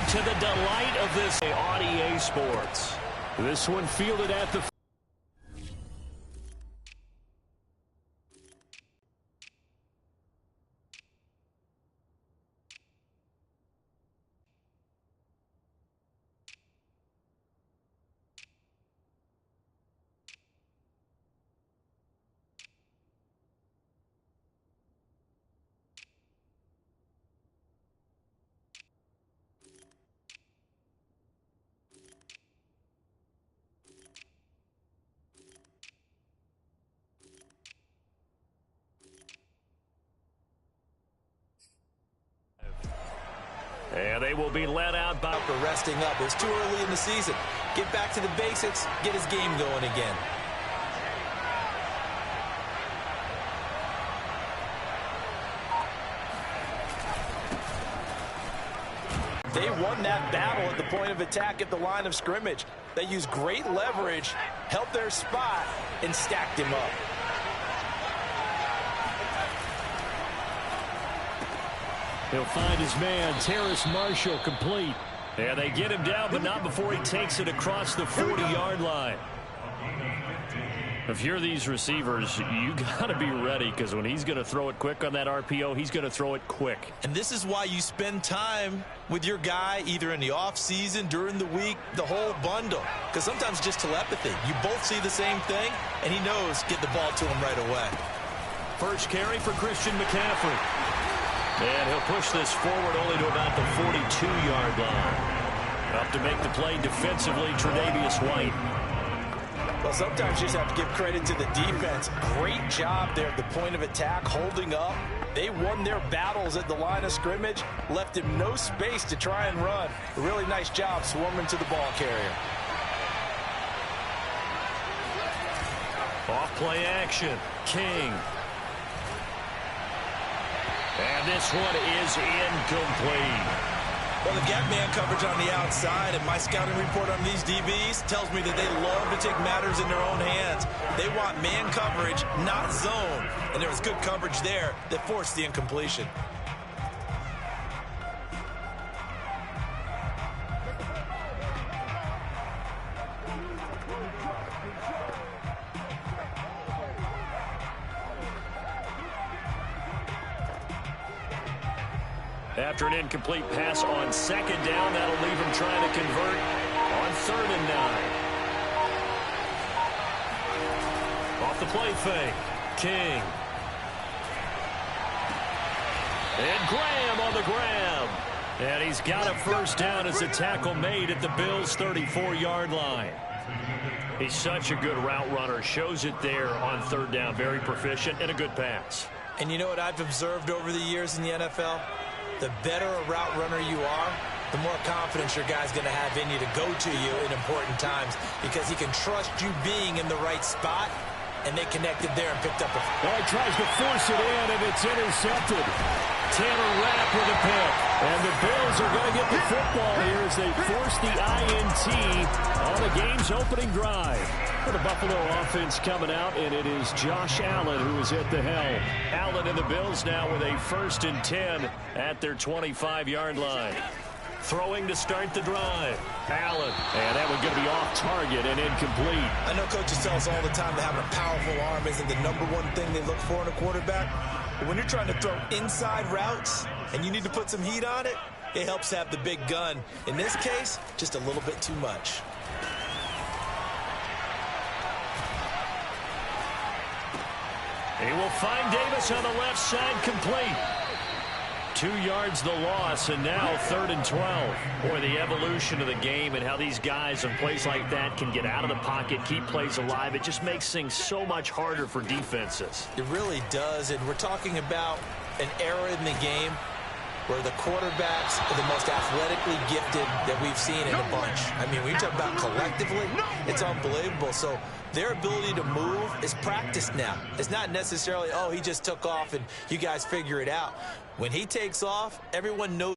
to the delight of this on EA Sports. This one fielded at the and they will be let out by for resting up. It was too early in the season. Get back to the basics, get his game going again. They won that battle at the point of attack at the line of scrimmage. They used great leverage, held their spot, and stacked him up. He'll find his man, Terrace Marshall, complete. And they get him down, but not before he takes it across the 40-yard line. If you're these receivers, you got to be ready, because when he's going to throw it quick on that RPO, he's going to throw it quick. And this is why you spend time with your guy, either in the offseason, during the week, the whole bundle. Because sometimes just telepathy. You both see the same thing, and he knows get the ball to him right away. First carry for Christian McCaffrey. And he'll push this forward only to about the 42-yard line. Up to make the play defensively, Tre'Davious White. Well, sometimes you just have to give credit to the defense. Great job there at the point of attack, holding up. They won their battles at the line of scrimmage, left him no space to try and run. A really nice job swarming to the ball carrier. Off play action, King. And this one is incomplete. Well, they've got man coverage on the outside, and my scouting report on these DBs tells me that they love to take matters in their own hands. They want man coverage, not zone. And there was good coverage there that forced the incompletion. After an incomplete pass on second down, that'll leave him trying to convert on 3rd and 9. Off the play fake, King. And Graham on the grab. And he's got a first down as a tackle made at the Bills' 34-yard line. He's such a good route runner. Shows it there on 3rd down. Very proficient and a good pass. And you know what I've observed over the years in the NFL? The better a route runner you are, the more confidence your guy's going to have in you to go to you in important times, because he can trust you being in the right spot, and they connected there and picked up a... Well, he tries to force it in, and it's intercepted. Tanner Rapp with a pick. And the Bills are going to get the football here as they force the INT on the game's opening drive. For the Buffalo offense coming out, and it is Josh Allen who is at the helm. Allen and the Bills now with a 1st and 10 at their 25-yard line. Throwing to start the drive. Allen. And that one's going to be off target and incomplete. I know coaches tell us all the time that having a powerful arm isn't the #1 thing they look for in a quarterback. But when you're trying to throw inside routes and you need to put some heat on it, it helps have the big gun. In this case, just a little bit too much. He will find Davis on the left side, complete. 2 yards the loss, and now 3rd and 12. Boy, the evolution of the game and how these guys on plays like that can get out of the pocket, keep plays alive. It just makes things so much harder for defenses. It really does, and we're talking about an era in the game where the quarterbacks are the most athletically gifted that we've seen in a bunch. I mean, when you talk about collectively, it's unbelievable. So their ability to move is practiced now. It's not necessarily, oh, he just took off and you guys figure it out. When he takes off, everyone knows.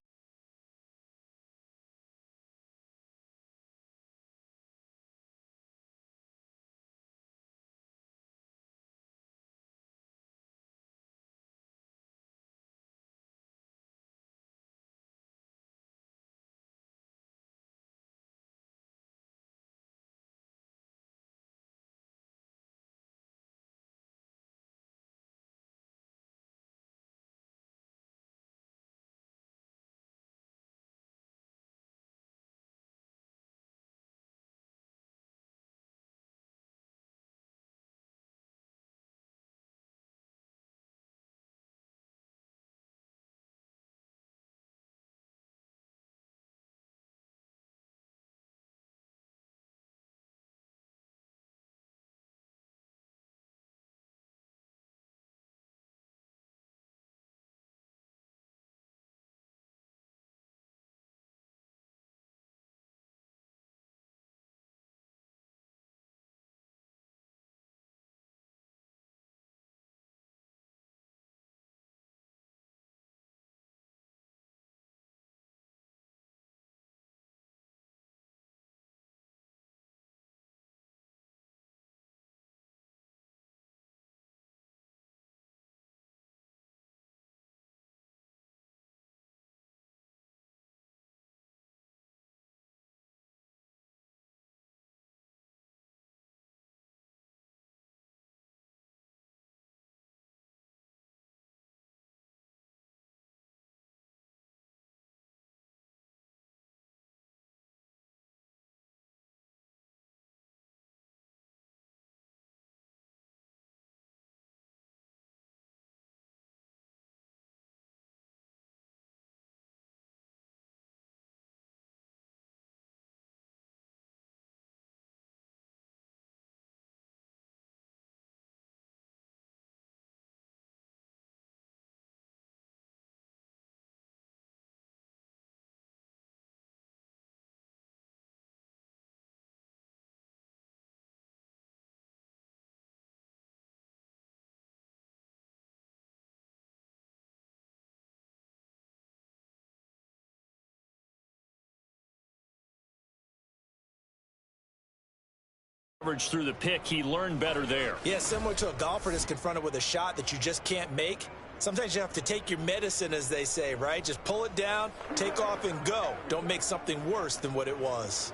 Coverage through the pick. He learned better there. Yeah, similar to a golfer that's confronted with a shot that you just can't make. Sometimes you have to take your medicine, as they say, right? Just pull it down, take off, and go. Don't make something worse than what it was.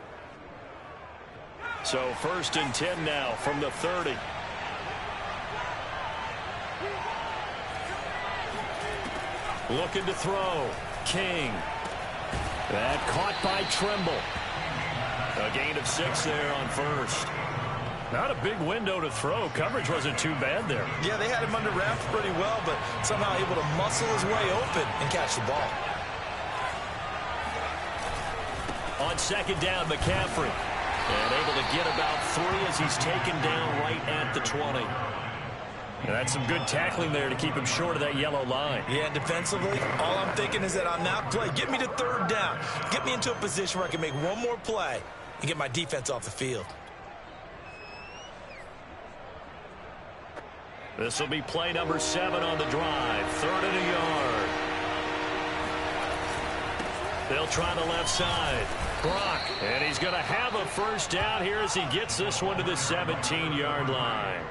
So 1st and 10 now from the 30. Looking to throw. King. That caught by Trimble. A gain of 6 there on 1st. Not a big window to throw. Coverage wasn't too bad there. Yeah, they had him under wraps pretty well, but somehow able to muscle his way open and catch the ball. On 2nd down, McCaffrey. And able to get about 3 as he's taken down right at the 20. And that's some good tackling there to keep him short of that yellow line. Yeah, and defensively, all I'm thinking is that on that play, get me to 3rd down. Get me into a position where I can make one more play and get my defense off the field. This will be play number 7 on the drive. 3rd and a yard. They'll try the left side. Brock. And he's going to have a 1st down here as he gets this one to the 17-yard line.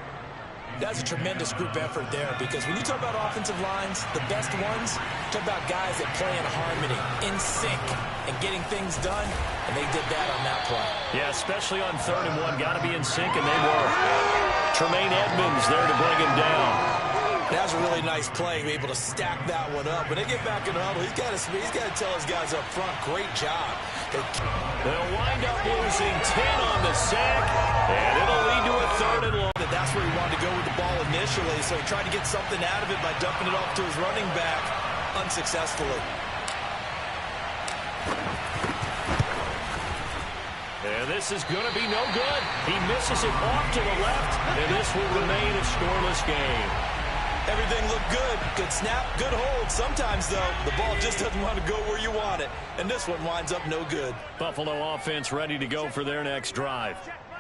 That's a tremendous group effort there, because when you talk about offensive lines, the best ones, talk about guys that play in harmony, in sync, and getting things done, and they did that on that play. Yeah, especially on 3rd and 1. Got to be in sync, and they were. Tremaine Edmonds there to bring him down. That was a really nice play, able to stack that one up. When they get back in the huddle, he's got to tell his guys up front, great job. They'll wind up losing 10 on the sack, and it'll lead to a 3rd and long. That's where he wanted to go with the ball initially, so he tried to get something out of it by dumping it off to his running back unsuccessfully. And this is going to be no good. He misses it off to the left, and this will remain a scoreless game. Everything looked good. Good snap, good hold. Sometimes, though, the ball just doesn't want to go where you want it. And this one winds up no good. Buffalo offense ready to go for their next drive.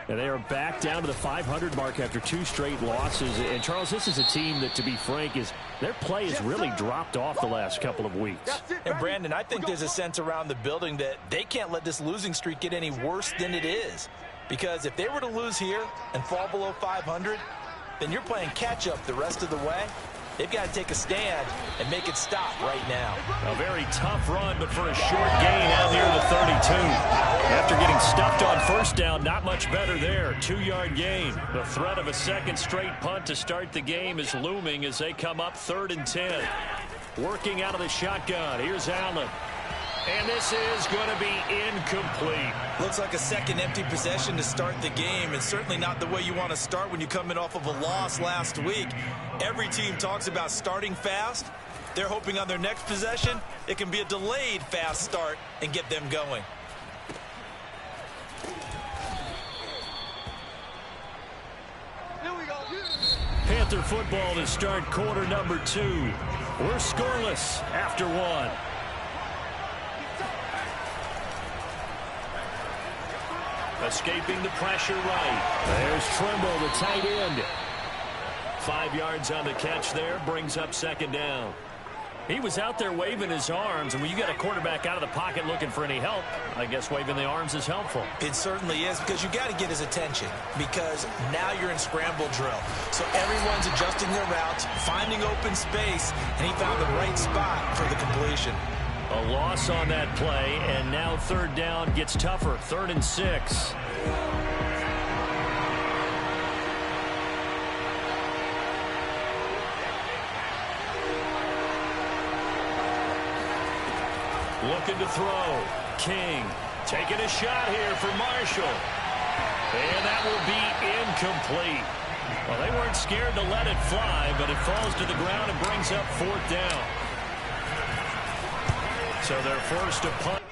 And they are back down to the 500 mark after 2 straight losses. And, Charles, this is a team that, to be frank, their play has really dropped off the last couple of weeks. And, Brandon, I think there's a sense around the building that they can't let this losing streak get any worse than it is. Because if they were to lose here and fall below 500, then you're playing catch-up the rest of the way. They've got to take a stand and make it stop right now. A very tough run, but for a short gain out near the 32. After getting stuffed on 1st down, not much better there. 2-yard gain. The threat of a 2nd straight punt to start the game is looming as they come up 3rd and 10. Working out of the shotgun. Here's Allen. And this is going to be incomplete. Looks like a second empty possession to start the game, and certainly not the way you want to start when you come in off of a loss last week. Every team talks about starting fast. They're hoping on their next possession it can be a delayed fast start and get them going. Panther football to start quarter number 2. We're scoreless after 1. Escaping the pressure right. There's Trimble, the tight end. 5 yards on the catch there, brings up 2nd down. He was out there waving his arms, and when you get a quarterback out of the pocket looking for any help, I guess waving the arms is helpful. It certainly is, because you got to get his attention, because now you're in scramble drill. So everyone's adjusting their routes, finding open space, and he found the right spot for the completion. A loss on that play, and now 3rd down gets tougher. 3rd and 6. Looking to throw. King taking a shot here for Marshall. And that will be incomplete. Well, they weren't scared to let it fly, but it falls to the ground and brings up 4th down. So they're forced to punt.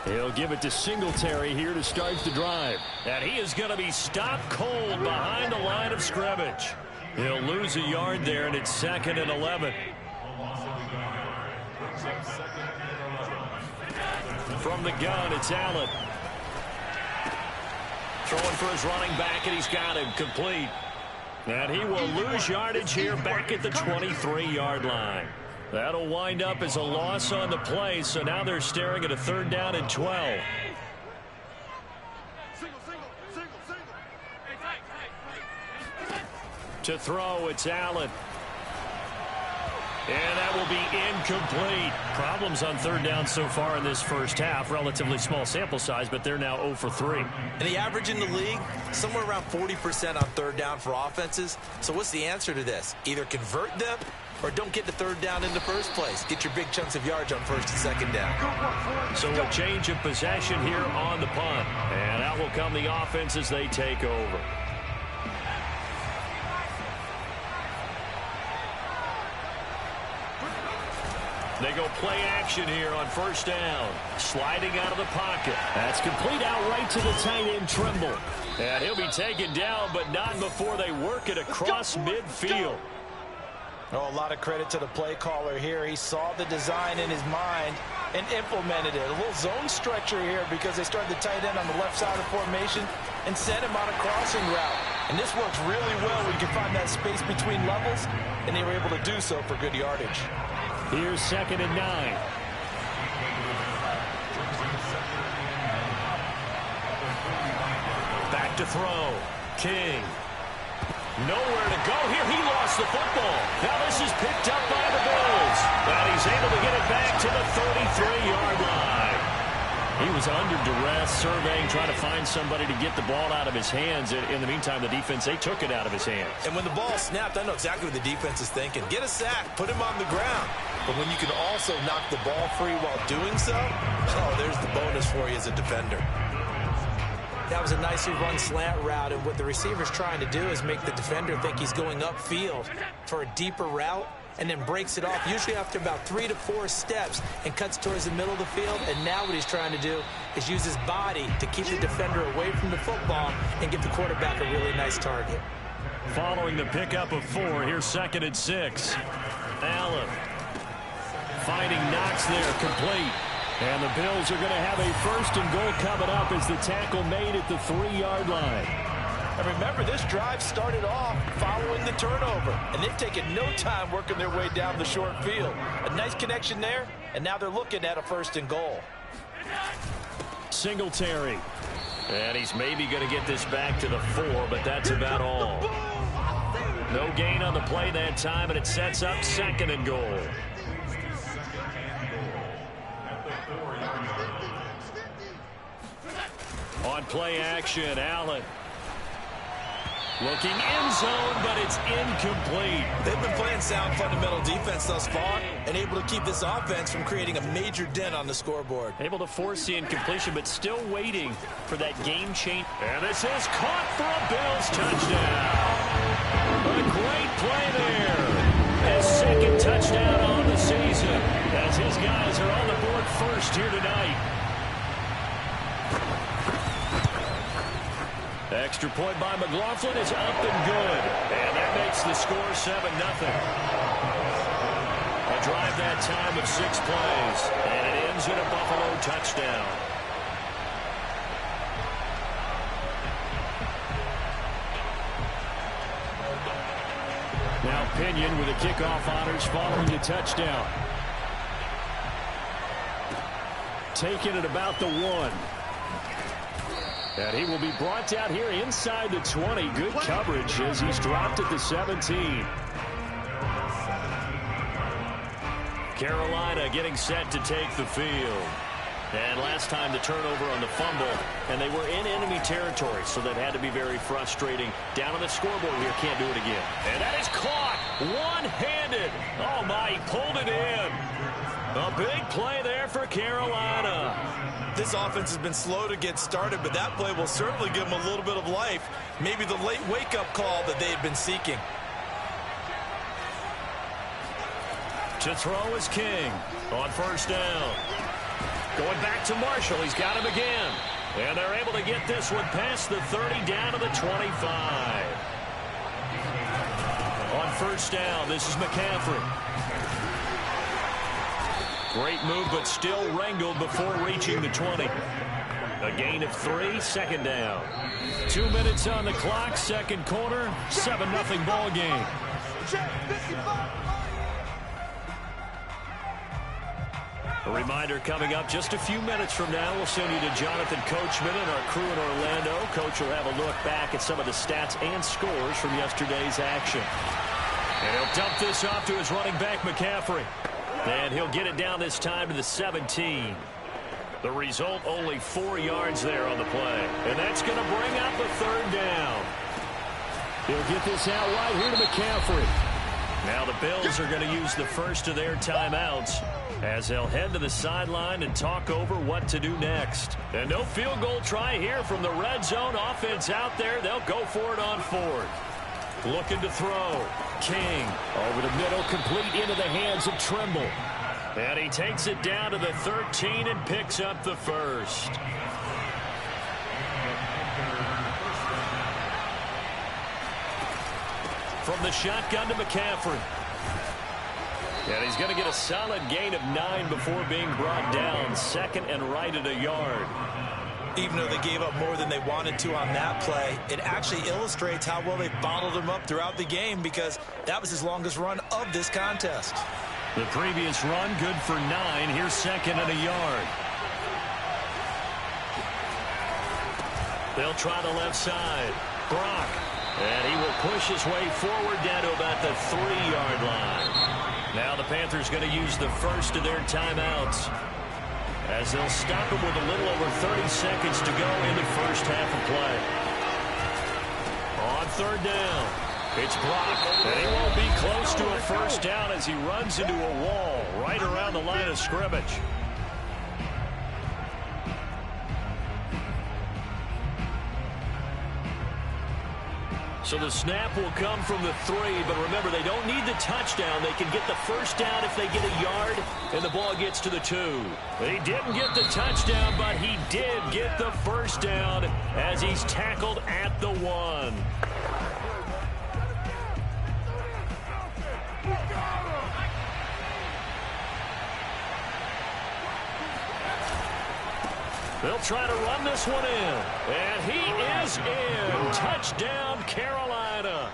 He'll give it to Singletary here to start the drive. And he is going to be stopped cold behind the line of scrimmage. He'll lose a yard there, and it's 2nd and 11. From the gun, it's Allen. Throwing for his running back, and he's got him complete. And he will lose yardage here back at the 23-yard line. That'll wind up as a loss on the play, so now they're staring at a 3rd down and 12. To throw, it's Allen. And that will be incomplete. Problems on third down so far in this first half. Relatively small sample size, but they're now 0 for 3. And the average in the league, somewhere around 40% on third down for offenses. So what's the answer to this? Either convert them or don't get the third down in the first place. Get your big chunks of yards on first and second down. So a change of possession here on the punt. And out will come the offense as they take over. They go play action here on first down. Sliding out of the pocket. That's complete out right to the tight end, Trimble. And he'll be taken down, but not before they work it across midfield. Oh, a lot of credit to the play caller here. He saw the design in his mind and implemented it. A little zone stretcher here because they started the tight end on the left side of the formation and sent him on a crossing route. And this works really well when you can find that space between levels, and they were able to do so for good yardage. Here's 2nd and 9. Back to throw. King. Nowhere to go here. He lost the football. Now this is picked up by the Bills. And he's able to get it back to the 33-yard line. He was under duress, surveying, trying to find somebody to get the ball out of his hands. In the meantime, the defense, they took it out of his hands. And when the ball snapped, I know exactly what the defense is thinking. Get a sack, put him on the ground. But when you can also knock the ball free while doing so, oh, there's the bonus for you as a defender. That was a nicely run slant route, and what the receiver's trying to do is make the defender think he's going upfield for a deeper route, and then breaks it off, usually after about 3 to 4 steps, and cuts towards the middle of the field. And now what he's trying to do is use his body to keep the defender away from the football and give the quarterback a really nice target. Following the pickup of 4, here's 2nd and 6. Allen finding Knox there, complete. And the Bills are going to have a 1st and goal coming up as the tackle made at the 3-yard line. And remember, this drive started off following the turnover, and they've taken no time working their way down the short field. A nice connection there, and now they're looking at a 1st and goal. Singletary. And he's maybe going to get this back to the 4, but that's about all. No gain on the play that time, and it sets up 2nd and goal. On play action, Allen. Looking end zone, but it's incomplete. They've been playing sound fundamental defense thus far and able to keep this offense from creating a major dent on the scoreboard. Able to force the incompletion, but still waiting for that game change. And this is caught for a Bills touchdown. A great play there. His 2nd touchdown on the season as his guys are on the board first here tonight. Extra point by McLaughlin is up and good. And that makes the score 7-0. A drive that time of 6 plays. And it ends in a Buffalo touchdown. Now Pinion with the kickoff honors following the touchdown. Taking it about the 1. And he will be brought down here inside the 20. Good coverage as he's dropped at the 17. Carolina getting set to take the field. And last time the turnover on the fumble, and they were in enemy territory, so that had to be very frustrating. Down on the scoreboard here, can't do it again. And that is caught one-handed. Oh, my, he pulled it in. A big play there for Carolina. This offense has been slow to get started, but that play will certainly give them a little bit of life. Maybe the late wake-up call that they had been seeking. To throw is King on first down. Going back to Marshall. He's got him again. And they're able to get this one past the 30 down to the 25. On first down, this is McCaffrey. Great move, but still wrangled before reaching the 20. A gain of 3, 2nd down. 2 minutes on the clock, 2nd quarter, 7-0 ball game. A reminder coming up just a few minutes from now, we'll send you to Jonathan Coachman and our crew in Orlando. Coach will have a look back at some of the stats and scores from yesterday's action. And he'll dump this off to his running back, McCaffrey. And he'll get it down this time to the 17. The result, only 4 yards there on the play. And that's going to bring up a third down. He'll get this out right here to McCaffrey. Now the Bills are going to use the first of their timeouts as they'll head to the sideline and talk over what to do next. And no field goal try here from the red zone. Offense out there. They'll go for it on 4th. Looking to throw. King over the middle, complete into the hands of Trimble. And he takes it down to the 13 and picks up the first. From the shotgun to McCaffrey. And he's going to get a solid gain of 9 before being brought down. Second and right at a yard. Even though they gave up more than they wanted to on that play, it actually illustrates how well they bottled him up throughout the game, because that was his longest run of this contest. The previous run, good for 9. Here's second and a yard. They'll try the left side. Brock. And he will push his way forward down to about the 3-yard line. Now the Panthers going to use the first of their timeouts, as they'll stop him with a little over 30 seconds to go in the first half of play. On third down, it's Brock, and he won't be close to a first down as he runs into a wall right around the line of scrimmage. So the snap will come from the 3, but remember, they don't need the touchdown. They can get the first down if they get a yard, and the ball gets to the 2. He didn't get the touchdown, but he did get the first down as he's tackled at the 1. They'll try to run this one in. And he is in. Touchdown, Carolina.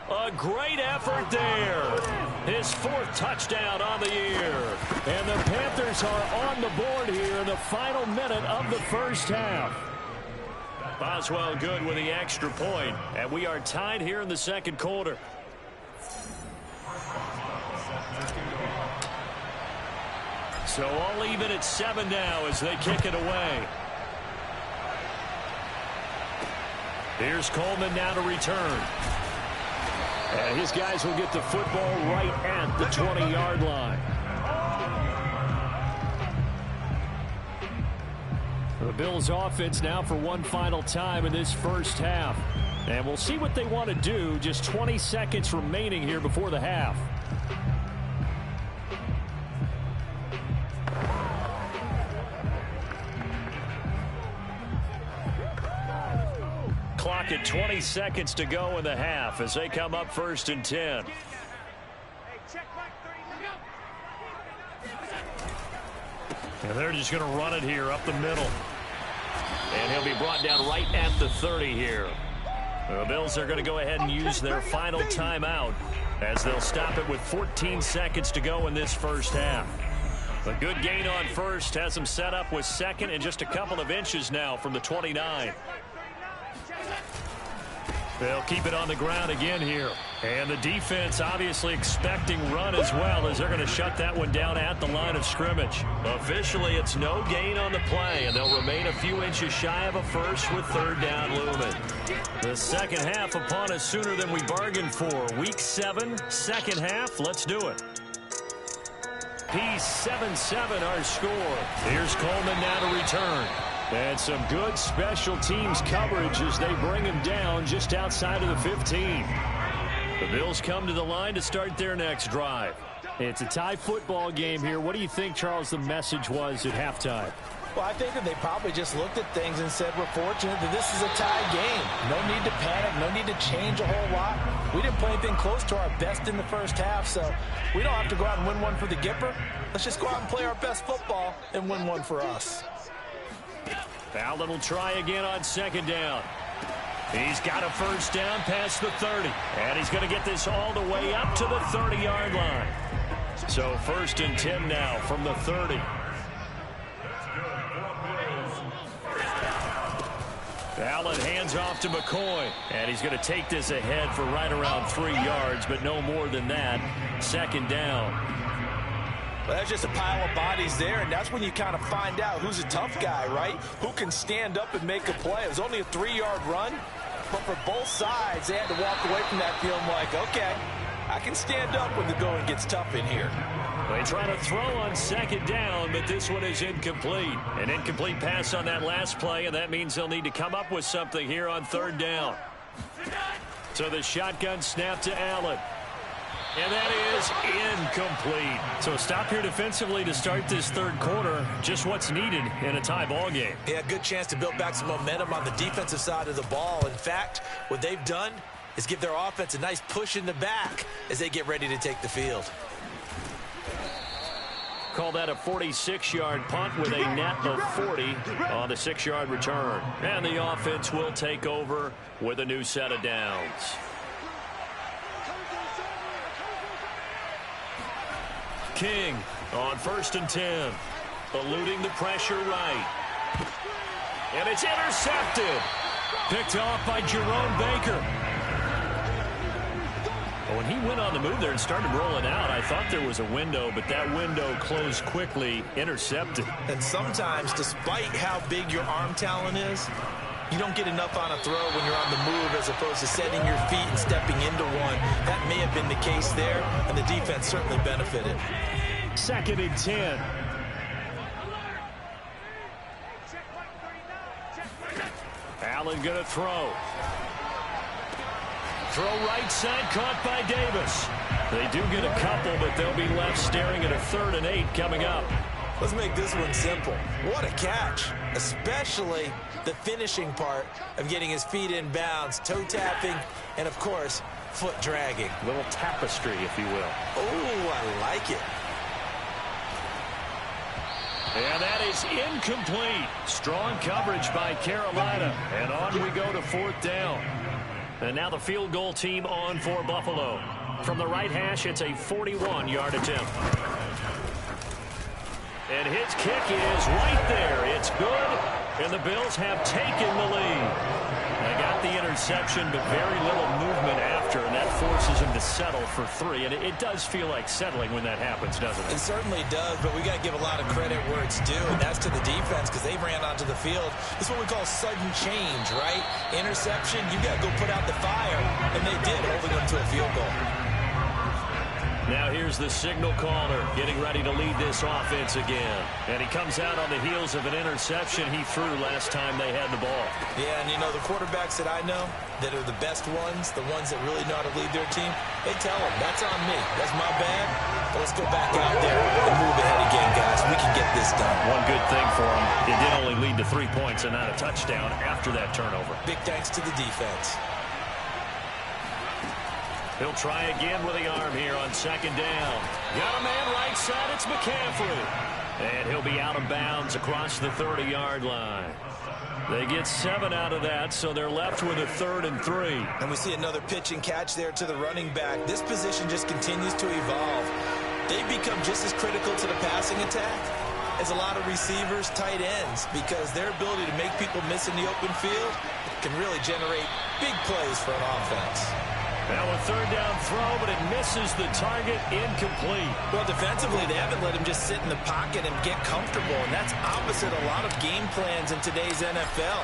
A great effort there. His 4th touchdown on the year. And the Panthers are on the board here in the final minute of the first half. Boswell good with the extra point. And we are tied here in the second quarter. So all even at 7 now as they kick it away. Here's Coleman now to return. And his guys will get the football right at the 20-yard line. The Bills offense now for one final time in this first half. And we'll see what they want to do. Just 20 seconds remaining here before the half. Clock at 20 seconds to go in the half as they come up 1st and 10. And they're just going to run it here up the middle. And he'll be brought down right at the 30 here. The Bills are going to go ahead and use their final timeout as they'll stop it with 14 seconds to go in this first half. A good gain on first has them set up with second and just a couple of inches now from the 29. They'll keep it on the ground again here. And the defense obviously expecting run as well as they're going to shut that one down at the line of scrimmage. Officially, it's no gain on the play, and they'll remain a few inches shy of a first with 3rd down looming. The second half upon us sooner than we bargained for. Week 7, second half. Let's do it. He's 7-7 our score. Here's Coleman now to return. And some good special teams coverage as they bring him down just outside of the 15. The Bills come to the line to start their next drive. It's a tie football game here. What do you think, Charles, the message was at halftime? Well, I think that they probably just looked at things and said, we're fortunate that this is a tie game. No need to panic. No need to change a whole lot. We didn't play anything close to our best in the first half, so we don't have to go out and win one for the Gipper. Let's just go out and play our best football and win one for us. Fowler will try again on 2nd down. He's got a first down past the 30. And he's going to get this all the way up to the 30-yard line. So 1st and 10 now from the 30. Allen hands off to McCoy. And he's going to take this ahead for right around 3 yards, but no more than that. Second down. Well, that's just a pile of bodies there, and that's when you kind of find out who's a tough guy, right? Who can stand up and make a play. It was only a 3-yard run, but for both sides, they had to walk away from that feeling like, okay, I can stand up when the going gets tough in here. They try to throw on second down, but this one is incomplete. An incomplete pass on that last play, and that means they'll need to come up with something here on third down. So the shotgun snap to Allen. And that is incomplete. So a stop here defensively to start this third quarter. Just what's needed in a tie ball game. Yeah, good chance to build back some momentum on the defensive side of the ball. In fact, what they've done is give their offense a nice push in the back as they get ready to take the field. Call that a 46-yard punt with a net of 40 on the 6-yard return. And the offense will take over with a new set of downs. King on 1st and 10. Eluding the pressure right. And it's intercepted. Picked off by Jerome Baker. When he went on the move there and started rolling out, I thought there was a window, but that window closed quickly, intercepted. And sometimes, despite how big your arm talent is, you don't get enough on a throw when you're on the move as opposed to setting your feet and stepping into one. That may have been the case there, and the defense certainly benefited. 2nd and 10. Allen going to throw. Throw right side, caught by Davis. They do get a couple, but they'll be left staring at a 3rd and 8 coming up. Let's make this one simple. What a catch, especially the finishing part of getting his feet in bounds, toe tapping, and of course, foot dragging. A little tapestry, if you will. Oh, I like it. And that is incomplete. Strong coverage by Carolina. And on we go to 4th down. And now the field goal team on for Buffalo. From the right hash, it's a 41-yard attempt. And his kick is right there. It's good, and the Bills have taken the lead. They got the interception, but very little movement after, and that forces him to settle for 3. And it does feel like settling when that happens, doesn't it? It certainly does, but we got to give a lot of credit where it's due, and that's to the defense because they ran onto the field. This is what we call sudden change, right? Interception, you got to go put out the fire, and they did, holding them to a field goal. Now here's the signal caller getting ready to lead this offense again. And he comes out on the heels of an interception he threw last time they had the ball. Yeah, and you know, the quarterbacks that I know that are the best ones, the ones that really know how to lead their team, they tell them, that's on me. That's my bad. But let's go back out there and move ahead again, guys. We can get this done. One good thing for him, it did only lead to 3 points and not a touchdown after that turnover. Big thanks to the defense. He'll try again with the arm here on 2nd down. Got a man right side, it's McCaffrey. And he'll be out of bounds across the 30-yard line. They get 7 out of that, so they're left with a 3rd and 3. And we see another pitch and catch there to the running back. This position just continues to evolve. They've become just as critical to the passing attack as a lot of receivers, tight ends, because their ability to make people miss in the open field can really generate big plays for an offense. Now a 3rd down throw, but it misses the target, incomplete. Well, defensively, they haven't let him just sit in the pocket and get comfortable, and that's opposite a lot of game plans in today's NFL.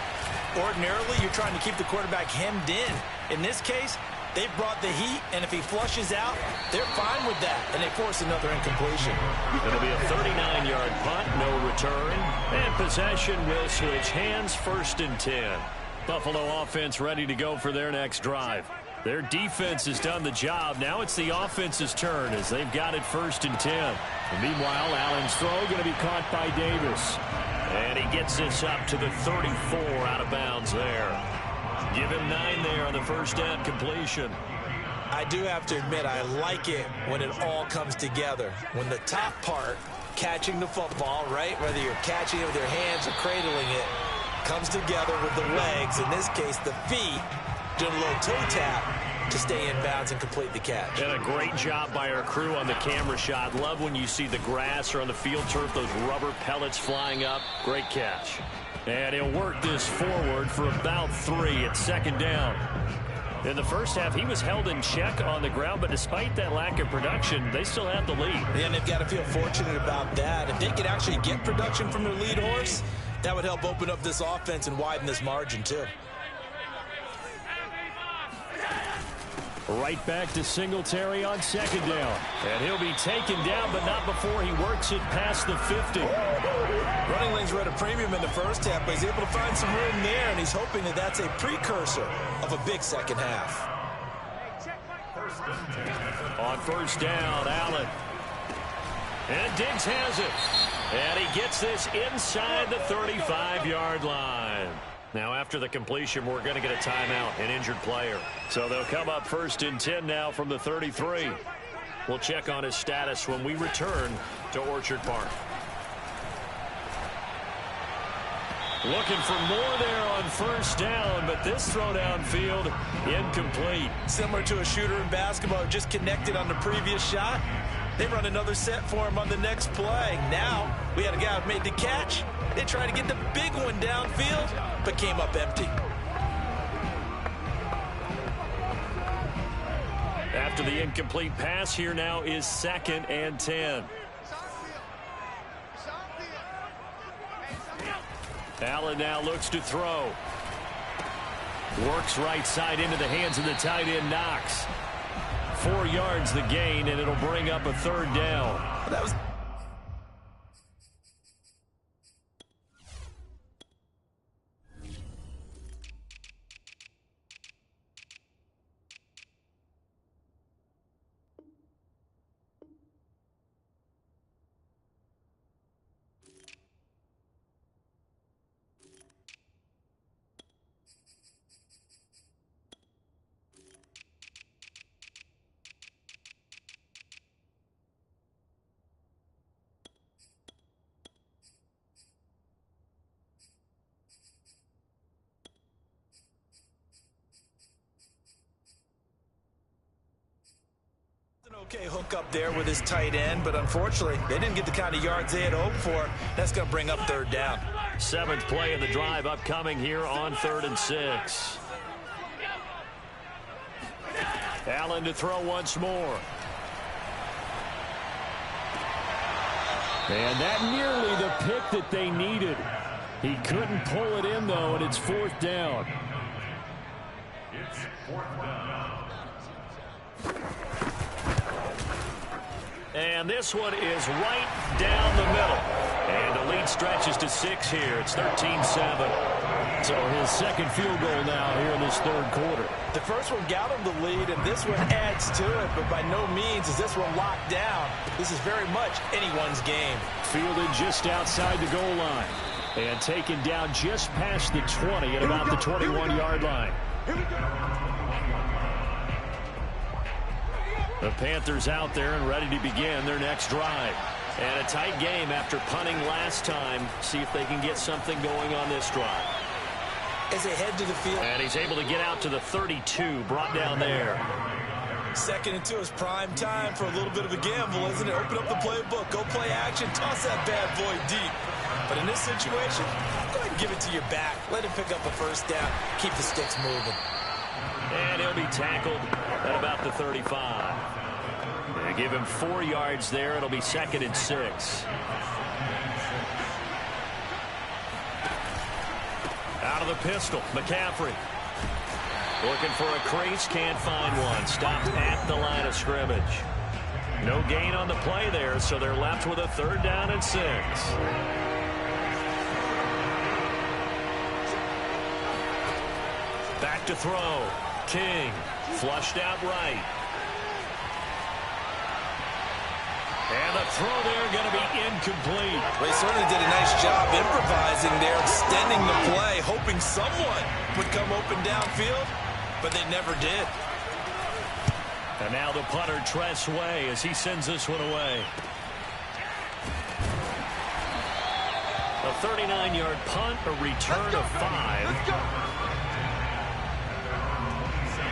Ordinarily, you're trying to keep the quarterback hemmed in. In this case, they've brought the heat, and if he flushes out, they're fine with that, and they force another incompletion. It'll be a 39-yard punt, no return, and possession will switch hands, 1st and 10. Buffalo offense ready to go for their next drive. Their defense has done the job. Now it's the offense's turn as they've got it 1st and 10. And meanwhile, Allen's throw going to be caught by Davis. And he gets this up to the 34 out of bounds there. Give him 9 there on the 1st down completion. I do have to admit, I like it when it all comes together. When the top part, catching the football, right, whether you're catching it with your hands or cradling it, comes together with the legs, in this case the feet, doing a little toe tap, to stay in bounds and complete the catch. And a great job by our crew on the camera shot. Love when you see the grass or on the field turf, those rubber pellets flying up. Great catch. And he'll work this forward for about 3. It's second down. In the first half, he was held in check on the ground, but despite that lack of production, they still have the lead. And they've got to feel fortunate about that. If they could actually get production from their lead horse, that would help open up this offense and widen this margin, too. Right back to Singletary on second down. And he'll be taken down, but not before he works it past the 50. Running lanes were at a premium in the first half, but he's able to find some room there, and he's hoping that that's a precursor of a big second half. On first down, Allen. And Diggs has it. And he gets this inside the 35-yard line. Now, after the completion, we're going to get a timeout, an injured player. So they'll come up first and 10 now from the 33. We'll check on his status when we return to Orchard Park. Looking for more there on first down, but this throw downfield incomplete. Similar to a shooter in basketball, just connected on the previous shot. They run another set for him on the next play. Now, we had a guy who made the catch. They tried to get the big one downfield, but came up empty. After the incomplete pass, here now is second and 10. Allen now looks to throw. Works right side into the hands of the tight end, Knox. 4 yards the gain, and it'll bring up a third down. That was... Okay, hook up there with his tight end, but unfortunately, they didn't get the kind of yards they had hoped for. That's going to bring up third down. 7th play of the drive upcoming here on 3rd and 6. Allen to throw once more. And that nearly the pick that they needed. He couldn't pull it in, though, and it's 4th down. It's 4th down. And this one is right down the middle. And the lead stretches to 6 here. It's 13-7. So his second field goal now here in this third quarter. The first one got him the lead, and this one adds to it, but by no means is this one locked down. This is very much anyone's game. Fielded just outside the goal line. And taken down just past the 20 at about the 21-yard line. The Panthers out there and ready to begin their next drive. And a tight game after punting last time. See if they can get something going on this drive. As they head to the field. And he's able to get out to the 32, brought down there. 2nd and 2 is prime time for a little bit of a gamble, isn't it? Open up the playbook, go play action, toss that bad boy deep. But in this situation, go ahead and give it to your back. Let him pick up a first down. Keep the sticks moving. And he'll be tackled at about the 35. They give him 4 yards there. It'll be 2nd and 6. Out of the pistol, McCaffrey. Looking for a crease, can't find one. Stopped at the line of scrimmage. No gain on the play there, so they're left with a 3rd down and 6. Back to throw. King flushed out right. And the throw there going to be incomplete. Well, he certainly did a nice job improvising there, extending the play, hoping someone would come open downfield, but they never did. And now the punter, Tress Way, as he sends this one away. A 39-yard punt, a return of 5.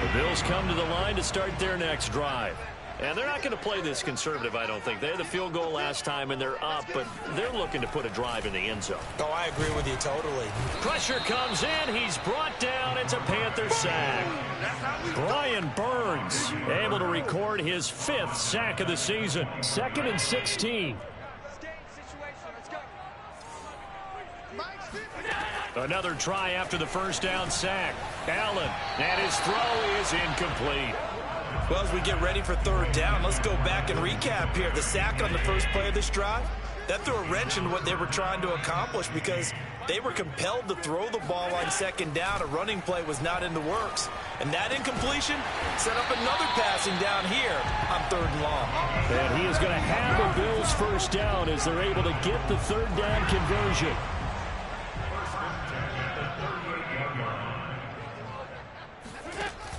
The Bills come to the line to start their next drive. And they're not going to play this conservative, I don't think. They had the field goal last time, and they're up, but they're looking to put a drive in the end zone. Oh, I agree with you totally. Pressure comes in. He's brought down. It's a Panther sack. Brian Burns able to record his 5th sack of the season. 2nd and 16. Another try after the first down sack. Allen, and his throw is incomplete. Well, as we get ready for 3rd down, let's go back and recap here. The sack on the first play of this drive, that threw a wrench in what they were trying to accomplish because they were compelled to throw the ball on 2nd down. A running play was not in the works. And that incompletion set up another passing down here on 3rd and long. And he is going to have a Bills first down as they're able to get the 3rd down conversion.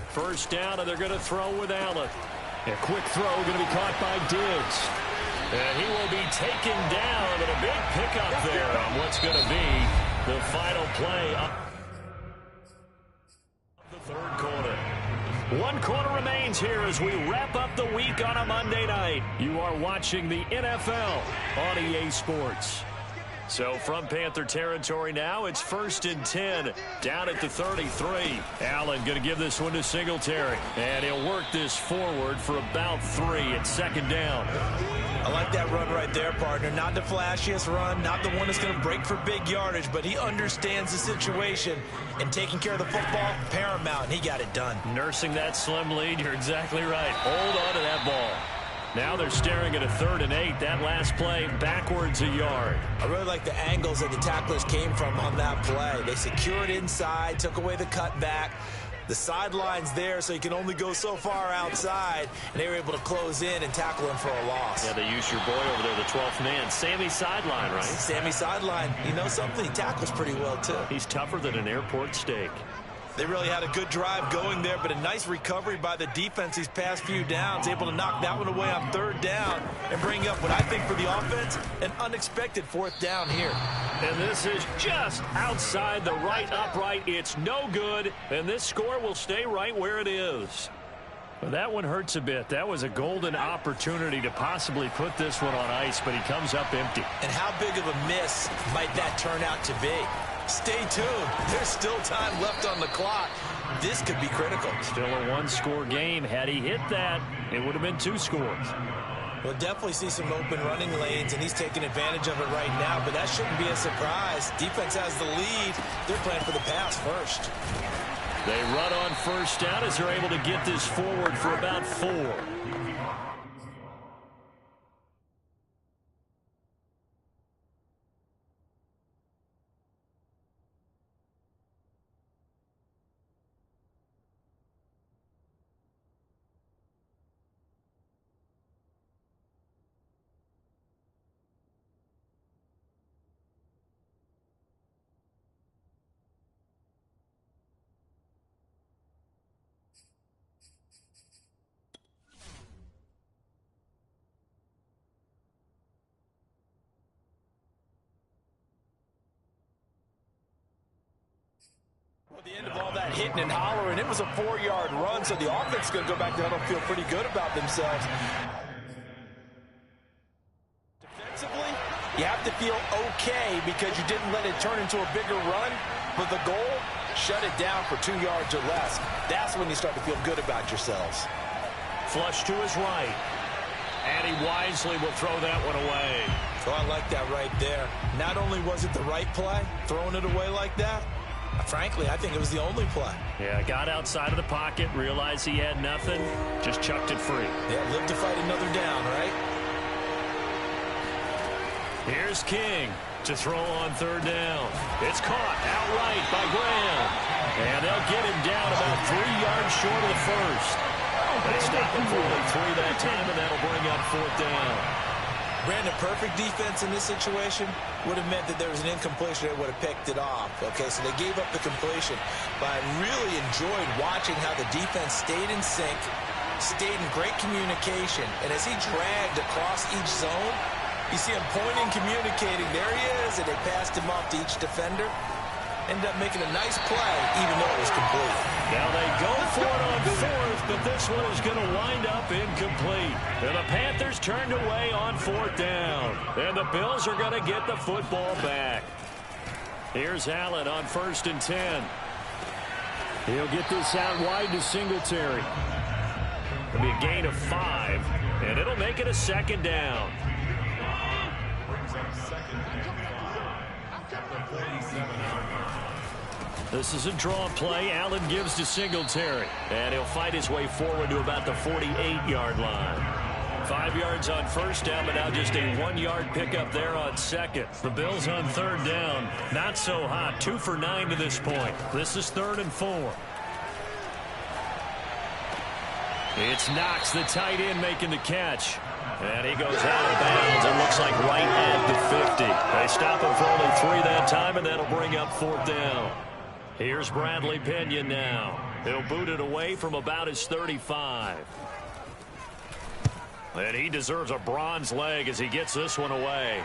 First down, and they're going to throw with Allen. A quick throw going to be caught by Diggs. And he will be taken down, and a big pickup there on what's going to be the final play of the 3rd quarter. 1 quarter remains here as we wrap up the week on a Monday night. You are watching the NFL on EA Sports. So from Panther territory now, it's 1st and 10, down at the 33. Allen going to give this one to Singletary, and he'll work this forward for about 3 at 2nd down. I like that run right there, partner. Not the flashiest run, not the one that's going to break for big yardage, but he understands the situation, and taking care of the football, paramount, and he got it done. Nursing that slim lead, you're exactly right. Hold on to that ball. Now they're staring at a 3rd and 8. That last play backwards a yard. I really like the angles that the tacklers came from on that play. They secured inside, took away the cutback. The sideline's there, so you can only go so far outside, and they were able to close in and tackle him for a loss. Yeah, they used your boy over there, the 12th man, Sammy Sideline, right? Sammy Sideline. You know something? He tackles pretty well, too. He's tougher than an airport steak. They really had a good drive going there, but a nice recovery by the defense these past few downs, able to knock that one away on 3rd down and bring up what I think for the offense, an unexpected 4th down here. And this is just outside the right upright. It's no good, and this score will stay right where it is. Well, that one hurts a bit. That was a golden opportunity to possibly put this one on ice, but he comes up empty. And how big of a miss might that turn out to be? Stay tuned. There's still time left on the clock. This could be critical. Still a 1-score game. Had he hit that, it would have been 2 scores. We'll definitely see some open running lanes, and he's taking advantage of it right now, but that shouldn't be a surprise. Defense has the lead. They're playing for the pass first. They run on 1st down as they're able to get this forward for about 4. At the end of all that hitting and hollering, it was a 4-yard run, so the offense is going to go back there and feel pretty good about themselves. Defensively, you have to feel okay because you didn't let it turn into a bigger run, but the goal, shut it down for 2 yards or less. That's when you start to feel good about yourselves. Flush to his right, and he wisely will throw that one away. Oh, I like that right there. Not only was it the right play, throwing it away like that, frankly, I think it was the only play. Yeah, got outside of the pocket, realized he had nothing, just chucked it free. Yeah, live to fight another down, right? Here's King to throw on 3rd down. It's caught outright by Graham. And they'll get him down about 3 yards short of the first. They stop him for only 3 that time, and that'll bring up 4th down. Brandon, perfect defense in this situation would have meant that there was an incompletion that would have picked it off. Okay, so they gave up the completion. But I really enjoyed watching how the defense stayed in sync, stayed in great communication. And as he dragged across each zone, you see him pointing, communicating. There he is, and they passed him off to each defender. Ended up making a nice play, even though it was complete. Now they go for it on fourth, but this one is going to wind up incomplete. And the Panthers turned away on fourth down. And the Bills are going to get the football back. Here's Allen on 1st and 10. He'll get this out wide to Singletary. It'll be a gain of 5, and it'll make it a 2nd down. This is a draw play. Allen gives to Singletary, and he'll fight his way forward to about the 48-yard line. 5 yards on 1st down, but now just a 1-yard pickup there on 2nd. The Bills on 3rd down. Not so hot. 2 for 9 to this point. This is 3rd and 4. It's Knox, the tight end, making the catch. And he goes out of bounds. It looks like right at the 50. They stop him for only 3 that time, and that'll bring up 4th down. Here's Bradley Pinion now. He'll boot it away from about his 35. And he deserves a bronze leg as he gets this one away.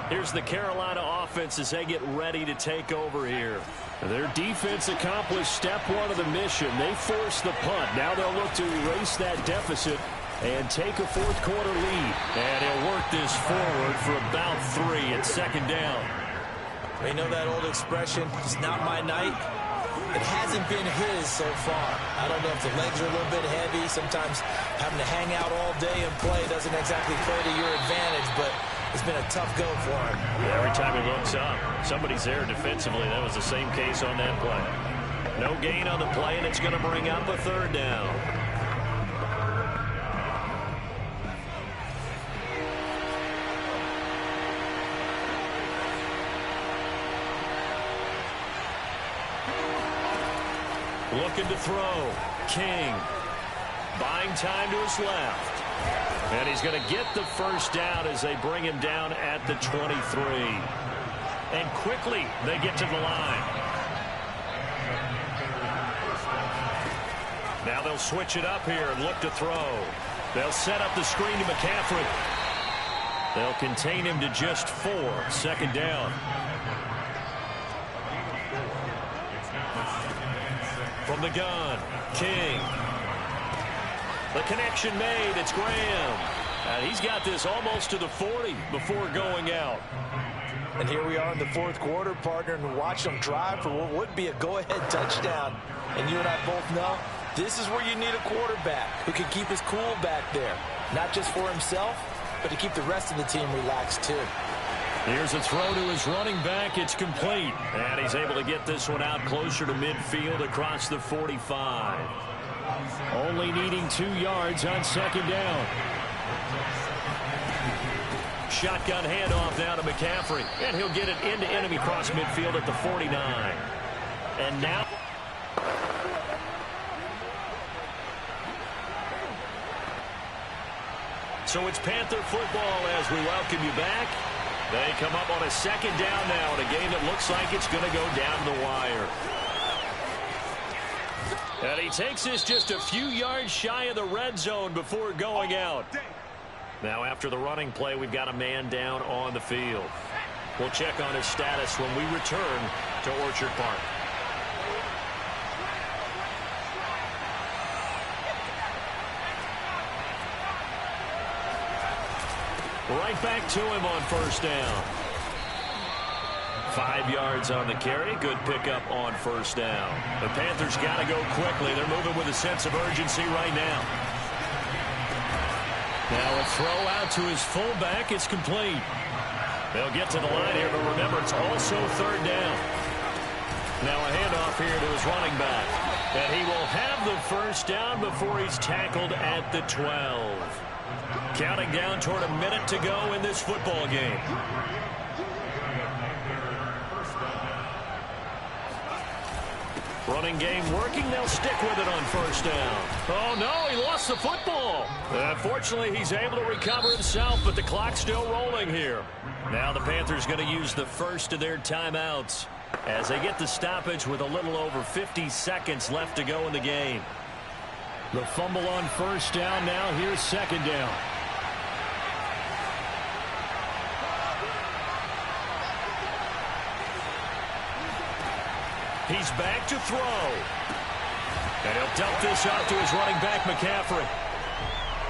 Here's the Carolina offense as they get ready to take over here. Their defense accomplished step 1 of the mission. They forced the punt. Now they'll look to erase that deficit and take a 4th quarter lead. And he'll work this forward for about 3 at 2nd down. You know that old expression, it's not my night? It hasn't been his so far. I don't know if the legs are a little bit heavy. Sometimes having to hang out all day and play doesn't exactly play to your advantage, but it's been a tough go for him. Every time he looks up, somebody's there defensively. That was the same case on that play. No gain on the play, and it's going to bring up a 3rd down. Looking to throw. King. Buying time to his left. And he's going to get the 1st down as they bring him down at the 23. And quickly they get to the line. Now they'll switch it up here and look to throw. They'll set up the screen to McCaffrey. They'll contain him to just 4. 2nd down. From the gun, King. The connection made. It's Graham. And he's got this almost to the 40 before going out. And here we are in the 4th quarter, partner, and watch them drive for what would be a go-ahead touchdown. And you and I both know this is where you need a quarterback who can keep his cool back there. Not just for himself, but to keep the rest of the team relaxed too. Here's a throw to his running back. It's complete. And he's able to get this one out closer to midfield across the 45. Only needing 2 yards on 2nd down. Shotgun handoff now to McCaffrey. And he'll get it into enemy cross midfield at the 49. And now... So it's Panther football as we welcome you back. They come up on a 2nd down now in a game that looks like it's going to go down the wire. And he takes this just a few yards shy of the red zone before going out. Now after the running play, we've got a man down on the field. We'll check on his status when we return to Orchard Park. Right back to him on 1st down. 5 yards on the carry. Good pickup on 1st down. The Panthers got to go quickly. They're moving with a sense of urgency right now. Now a throw out to his fullback. It's complete. They'll get to the line here, but remember, it's also 3rd down. Now a handoff here to his running back. And he will have the 1st down before he's tackled at the 12. Counting down toward a minute to go in this football game. Running game working. They'll stick with it on 1st down. Oh, no, he lost the football. Unfortunately, he's able to recover himself, but the clock's still rolling here. Now the Panthers going to use the first of their timeouts as they get the stoppage with a little over 50 seconds left to go in the game. The fumble on 1st down. Now here's 2nd down. He's back to throw. And he'll dump this off to his running back, McCaffrey.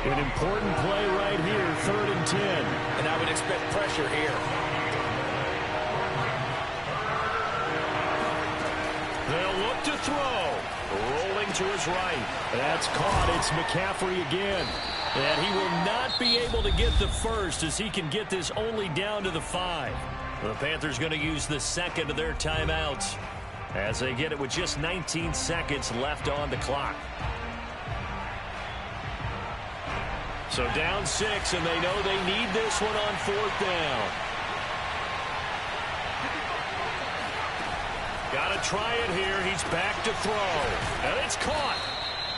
An important play right here, 3rd and 10. And I would expect pressure here. They'll look to throw. Rolling to his right. That's caught. It's McCaffrey again. And he will not be able to get the first as he can get this only down to the 5. The Panthers going to use the second of their timeouts as they get it with just 19 seconds left on the clock. So down 6, and they know they need this one on 4th down. Got to try it here. He's back to throw. And it's caught.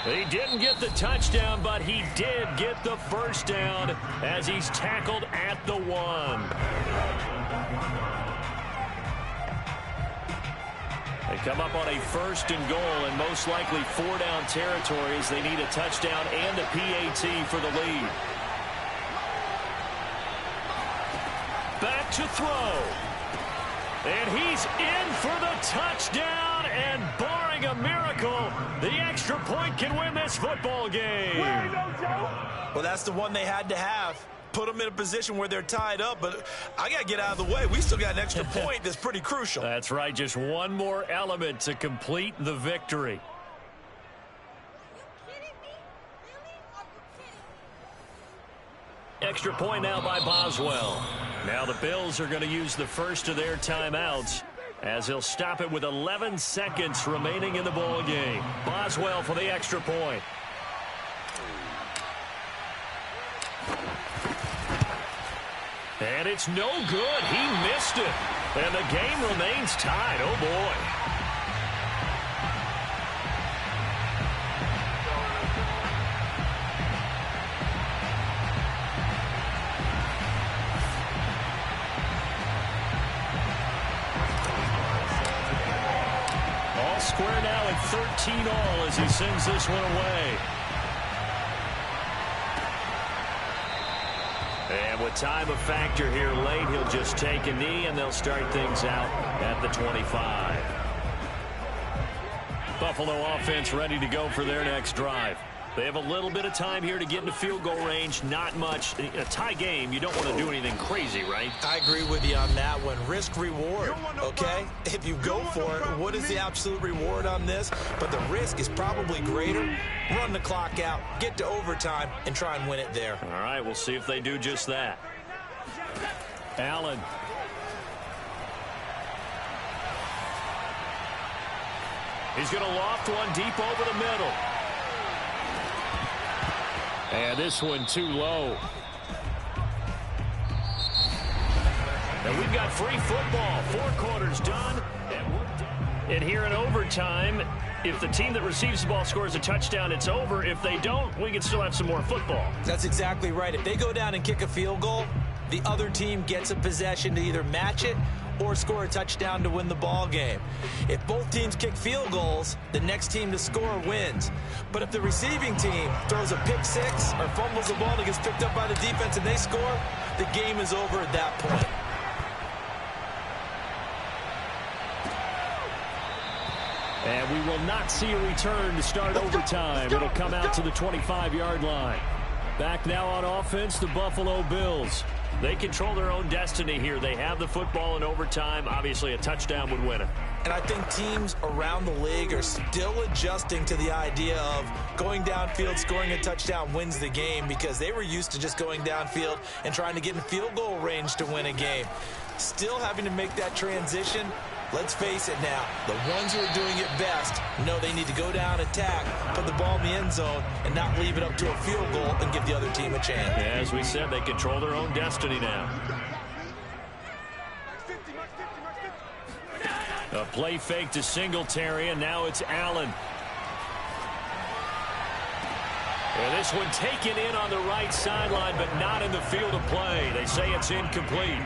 He didn't get the touchdown, but he did get the first down as he's tackled at the 1. They come up on a 1st and goal, and most likely 4-down territory as they need a touchdown and a PAT for the lead. Back to throw. And he's in for the touchdown, and barring a miracle, the extra point can win this football game. Well, that's the one they had to have. Put them in a position where they're tied up, but I got to get out of the way. We still got an extra point that's pretty crucial. That's right, just one more element to complete the victory. Extra point now by Boswell. Now the Bills are going to use the first of their timeouts as they'll stop it with 11 seconds remaining in the ball game. Boswell for the extra point. And it's no good. He missed it. And the game remains tied. Oh, boy. All square now at 13 all as he sends this one away. And with time a factor here late, he'll just take a knee, and they'll start things out at the 25. Buffalo offense ready to go for their next drive. They have a little bit of time here to get into field goal range. Not much. In a tie game, you don't want to do anything crazy, right? I agree with you on that one. Risk reward, okay? If you go for it, what is the absolute reward on this? But the risk is probably greater. Run the clock out, get to overtime, and try and win it there. All right, we'll see if they do just that. Allen. He's going to loft one deep over the middle. And this one too low. And we've got free football. 4 quarters done. And here in overtime, if the team that receives the ball scores a touchdown, it's over. If they don't, we can still have some more football. That's exactly right. If they go down and kick a field goal, the other team gets a possession to either match it or score a touchdown to win the ball game. If both teams kick field goals, the next team to score wins. But if the receiving team throws a pick 6 or fumbles the ball and gets picked up by the defense and they score, the game is over at that point. And we will not see a return to start overtime. It'll come out to the 25-yard line. Back now on offense, the Buffalo Bills. They control their own destiny here. They have the football in overtime. Obviously, a touchdown would win it. And I think teams around the league are still adjusting to the idea of going downfield, scoring a touchdown wins the game, because they were used to just going downfield and trying to get in field goal range to win a game. Still having to make that transition. Let's face it now, the ones who are doing it best know they need to go down, attack, put the ball in the end zone, and not leave it up to a field goal and give the other team a chance. Yeah, as we said, they control their own destiny now. A play fake to Singletary, and now it's Allen. And this one taken in on the right sideline, but not in the field of play. They say it's incomplete.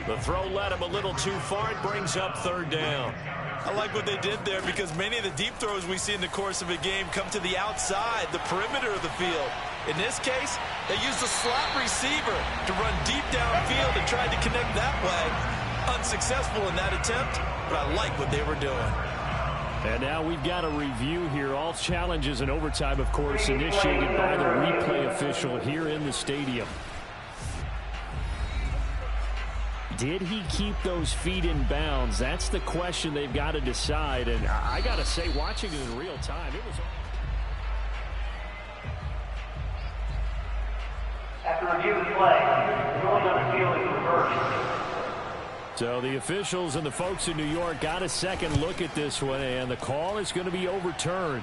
The throw led him a little too far. It brings up 3rd down. I like what they did there, because many of the deep throws we see in the course of a game come to the outside, the perimeter of the field. In this case, they used a slot receiver to run deep downfield and tried to connect that way. Unsuccessful in that attempt, but I like what they were doing. And now we've got a review here. All challenges in overtime, of course, initiated by the replay official here in the stadium. Did he keep those feet in bounds? That's the question they've got to decide. And I got to say, watching it in real time, it was... After review of play, ruling on the field is reversed. So the officials and the folks in New York got a second look at this one, and the call is going to be overturned.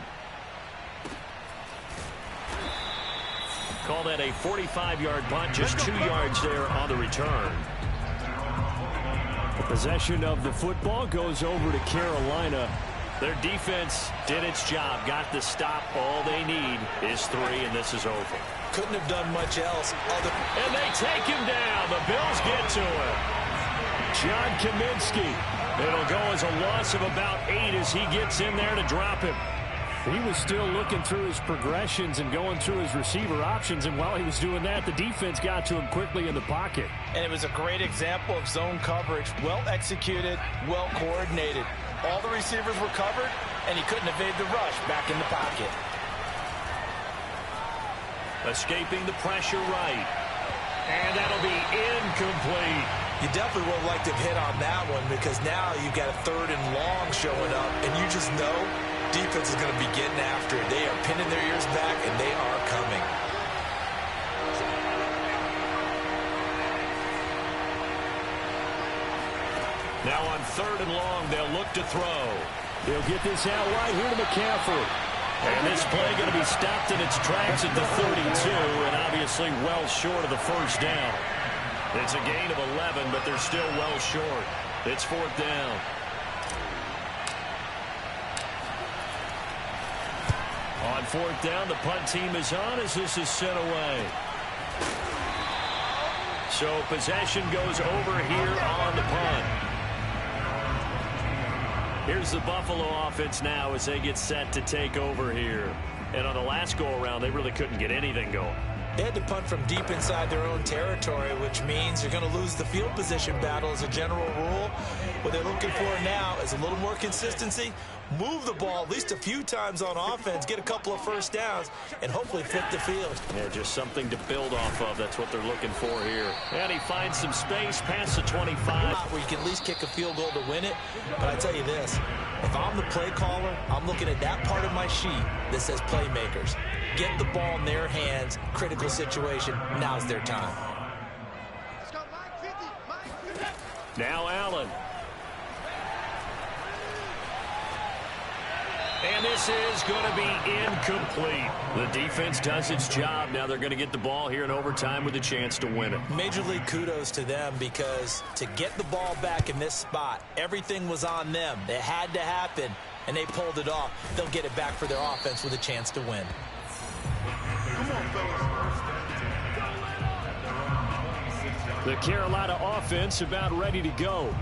Call that a 45-yard punt, just 2 yards there on the return. The possession of the football goes over to Carolina. Their defense did its job, got the stop. All they need is 3, and this is over. Couldn't have done much else. And they take him down. The Bills get to him. John Kaminsky. It'll go as a loss of about 8 as he gets in there to drop him. He was still looking through his progressions and going through his receiver options, and while he was doing that, the defense got to him quickly in the pocket. And it was a great example of zone coverage. Well executed, well coordinated. All the receivers were covered, and he couldn't evade the rush back in the pocket. Escaping the pressure right. And that'll be incomplete. You definitely would have liked to have hit on that one, because now you've got a 3rd and long showing up, and you just know defense is going to be getting after it. They are pinning their ears back, and they are coming. Now on 3rd and long, they'll look to throw. They'll get this out right here to McCaffrey. And this play going to be stopped in its tracks at the 32, and obviously well short of the first down. It's a gain of 11, but they're still well short. It's 4th down. On 4th down, the punt team is on as this is sent away. So possession goes over here on the punt. Here's the Buffalo offense now as they get set to take over here. And on the last go-around, they really couldn't get anything going. They had to punt from deep inside their own territory, which means you're going to lose the field position battle as a general rule. What they're looking for now is a little more consistency, move the ball at least a few times on offense, get a couple of first downs, and hopefully flip the field. Yeah, just something to build off of. That's what they're looking for here. And he finds some space past the 25. Where you can at least kick a field goal to win it. But I tell you this, if I'm the play caller, I'm looking at that part of my sheet that says playmakers. Get the ball in their hands, critical situation, now's their time. Now Allen. And this is going to be incomplete. The defense does its job. Now they're going to get the ball here in overtime with a chance to win it. Major league kudos to them, because to get the ball back in this spot, everything was on them. It had to happen, and they pulled it off. They'll get it back for their offense with a chance to win. The Carolina offense about ready to go.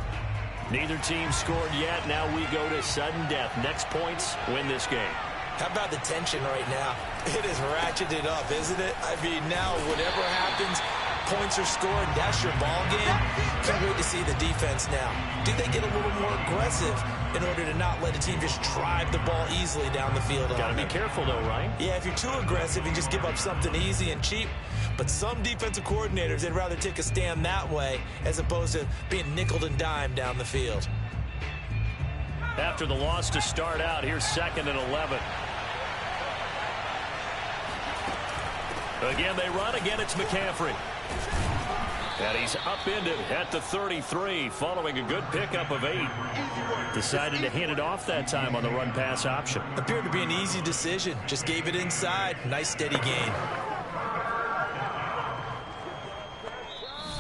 Neither team scored yet. Now we go to sudden death. Next points win this game. How about the tension right now? It is ratcheted up, isn't it? I mean, now whatever happens, points are scored. That's your ball game. Can't wait to see the defense now. Do they get a little more aggressive in order to not let a team just drive the ball easily down the field? Got to be careful, though, right? Yeah, if you're too aggressive, you just give up something easy and cheap. But some defensive coordinators, they'd rather take a stand that way as opposed to being nickeled and dimed down the field. After the loss to start out, here's 2nd and 11. Again, they run. Again, it's McCaffrey. And he's upended at the 33 following a good pickup of 8. Decided to hand it off that time on the run-pass option. Appeared to be an easy decision. Just gave it inside. Nice, steady gain.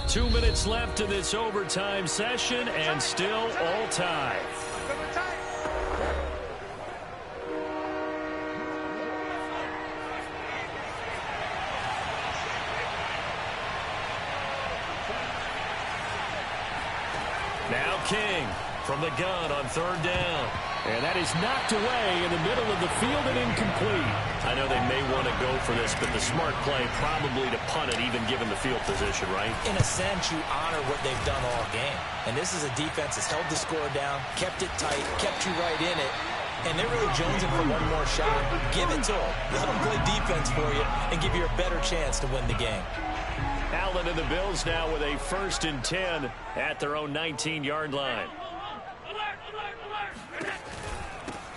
2 minutes left in this overtime session, and still all tied. Now King from the gun on 3rd down. And that is knocked away in the middle of the field and incomplete. I know they may want to go for this, but the smart play probably to punt it, even given the field position, right? In a sense, you honor what they've done all game. And this is a defense that's held the score down, kept it tight, kept you right in it, and they're really jonesing for one more shot. Give it to them. Let them play defense for you and give you a better chance to win the game. Allen and the Bills now with a 1st and 10 at their own 19-yard line.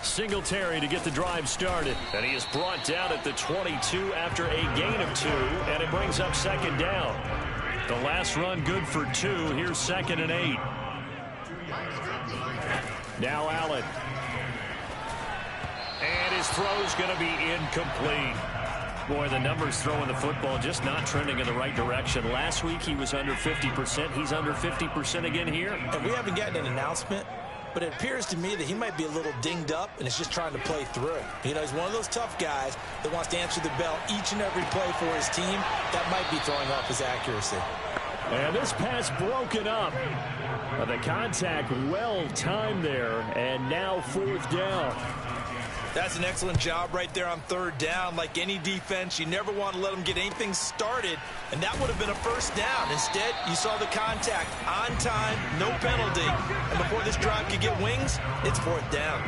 Singletary to get the drive started, and he is brought down at the 22 after a gain of 2, and it brings up 2nd down. The last run good for 2. Here's 2nd and 8. Now Allen. And his throw's going to be incomplete. Boy, the numbers throwing the football just not trending in the right direction. Last week he was under 50%. He's under 50% again here. And we haven't gotten an announcement, but it appears to me that he might be a little dinged up and is just trying to play through. You know, he's one of those tough guys that wants to answer the bell each and every play for his team. That might be throwing off his accuracy. And this pass broken up. The contact well timed there, and now 4th down. That's an excellent job right there on 3rd down. Like any defense, you never want to let them get anything started, and that would have been a 1st down. Instead, you saw the contact on time, no penalty, and before this drive could get wings, it's 4th down.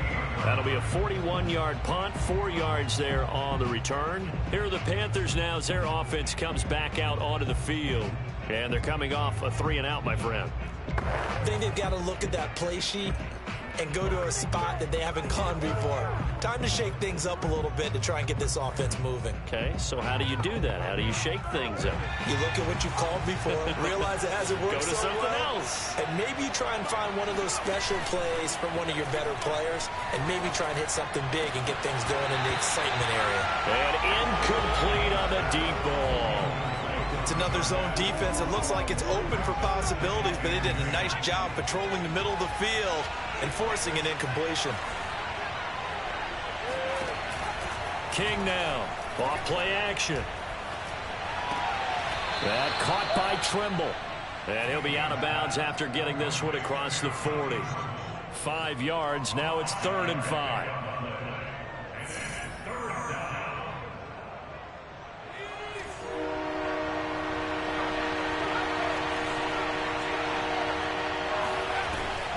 That'll be a 41-yard punt, 4 yards there on the return. Here are the Panthers now as their offense comes back out onto the field, and they're coming off a 3-and-out, my friend. I think they've got to look at that play sheet and go to a spot that they haven't gone before. Time to shake things up a little bit to try and get this offense moving. Okay, so how do you do that? How do you shake things up? You look at what you've called before, realize it hasn't worked Go to so something well, else. and maybe you try and find one of those special plays from one of your better players, and maybe try and hit something big and get things going in the excitement area. And incomplete on the deep ball. It's another zone defense. It looks like it's open for possibilities, but they did a nice job patrolling the middle of the field and forcing an incompletion. King now. Off play action. That caught by Trimble. And he'll be out of bounds after getting this one across the 40. 5 yards. Now it's 3rd and 5.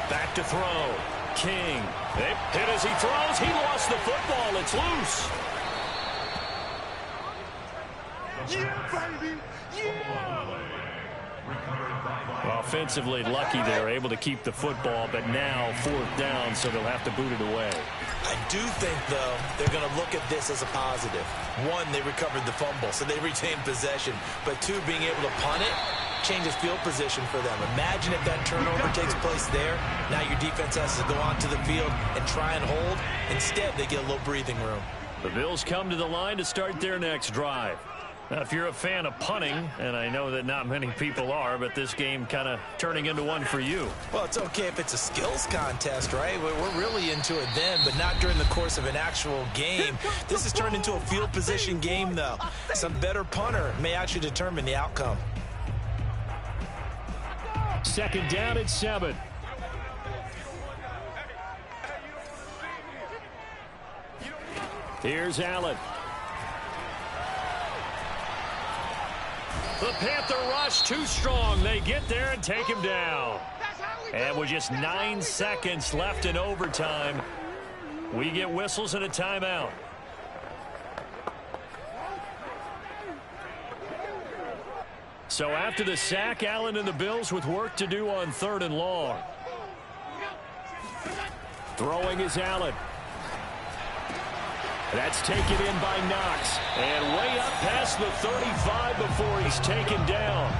Back to throw. King. Hit as he throws. He lost the football. It's loose. Yeah, baby. Yeah. Offensively lucky they're able to keep the football, but now 4th down, so they'll have to boot it away. I do think, though, they're going to look at this as a positive. 1, they recovered the fumble, so they retained possession. But 2, being able to punt it changes field position for them. Imagine if that turnover takes place there. Now your defense has to go onto the field and try and hold. Instead, they get a little breathing room. The Bills come to the line to start their next drive. Now, if you're a fan of punting, and I know that not many people are, but this game kind of turning into one for you. Well, it's okay if it's a skills contest, right? We're really into it then, but not during the course of an actual game. This has turned into a field position game, though. Some better punter may actually determine the outcome. 2nd down at 7. Here's Allen. The Panther rush too strong. They get there and take him down. And with just 9 seconds left in overtime, we get whistles and a timeout. So after the sack, Allen and the Bills with work to do on 3rd and long. Throwing is Allen. That's taken in by Knox. And way up past the 35 before he's taken down.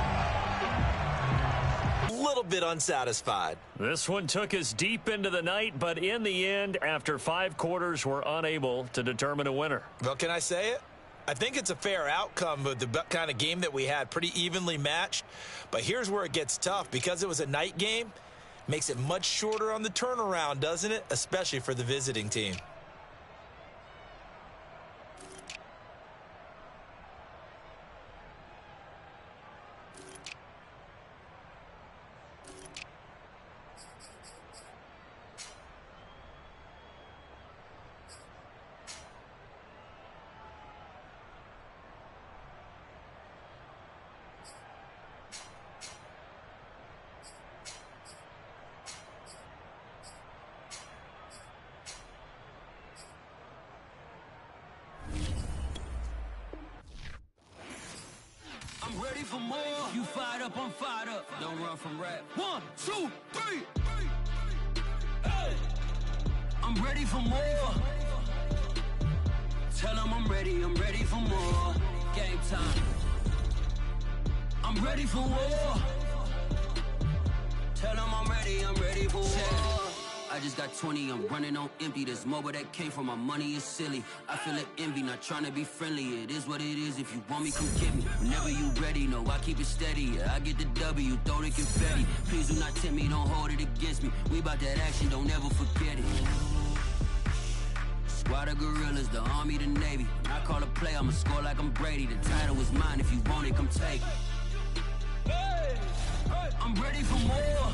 A little bit unsatisfied. This one took us deep into the night, but in the end, after 5 quarters, we're unable to determine a winner. Well, can I say it? I think it's a fair outcome with the kind of game that we had, pretty evenly matched. But here's where it gets tough. Because it was a night game, makes it much shorter on the turnaround, doesn't it? Especially for the visiting team. ready for more. You fired up, I'm fired up. Don't run from rap. 1, 2, 3. Hey. I'm ready for more. Tell them I'm ready for more. Game time. I'm ready for war. Tell them I'm ready for war. I just got 20, I'm running on empty. This mobile that came from my money is silly. I feel it envy, not trying to be friendly. It is what it is, if you want me, come get me. Whenever you ready, no, I keep it steady. Yeah, I get the W, throw the confetti. Please do not tempt me, don't hold it against me. We about that action, don't ever forget it. Squad of gorillas, the army, the navy. When I call a play, I'ma score like I'm Brady. The title is mine, if you want it, come take it. I'm ready for more.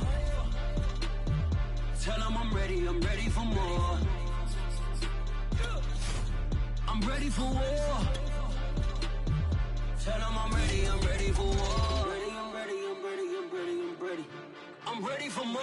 Tell them I'm ready for more. I'm ready for war. Tell them I'm ready for war. I'm ready for more.